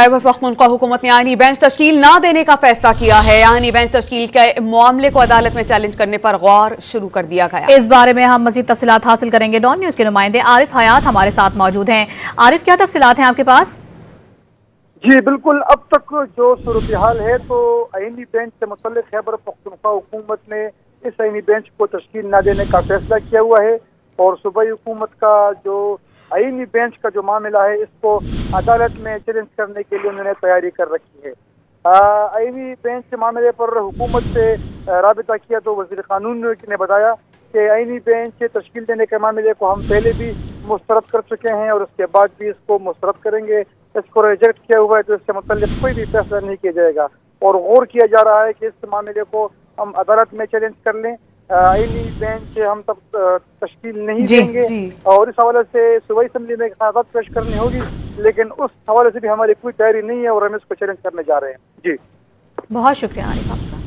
खैबर पख्तूनख्वा हुकूमत ने आईनी बेंच तश्कील न देने का फैसला किया है। आईनी बेंच तश्कील के मामले को अदालत में चैलेंज करने पर गौर शुरू कर दिया गया। इस बारे में हम मजीद तफसीलात हासिल करेंगे। डॉन न्यूज के नुमाइंदे आरिफ हयात हमारे साथ मौजूद हैं। आरिफ, क्या तफसीलात हैं आपके पास? जी बिल्कुल, अब तक जो सूरत हाल है तो आईनी बेंच से मुतल्लिक खैबर पख्तूनख्वा हुकूमत ने इस आईनी बेंच को तश्कील न देने का फैसला किया हुआ है और सूबाई हुकूमत का जो आईनी बेंच का जो मामला है इसको अदालत में चैलेंज करने के लिए उन्होंने तैयारी कर रखी है। आईनी बेंच के मामले पर हुकूमत से राबिता किया तो वज़ीर कानून ने बताया कि आईनी बेंच तश्कील देने के मामले को हम पहले भी मुस्तरद कर चुके हैं और उसके बाद भी इसको मुस्तरद करेंगे। इसको रिजेक्ट किया हुआ है तो इससे मुतल्लिक कोई भी फैसला नहीं किया जाएगा और गौर किया जा रहा है कि इस मामले को हम अदालत में चैलेंज कर लें। आईनी बेंच हम तब तश्कील नहीं देंगे और इस हवाले से सूबाई असम्बली में कागजात पेश करनी होगी, लेकिन उस हवाले से भी हमारी कोई तैयारी नहीं है और हम इसको चैलेंज करने जा रहे हैं। जी बहुत शुक्रिया आरिफ आपका।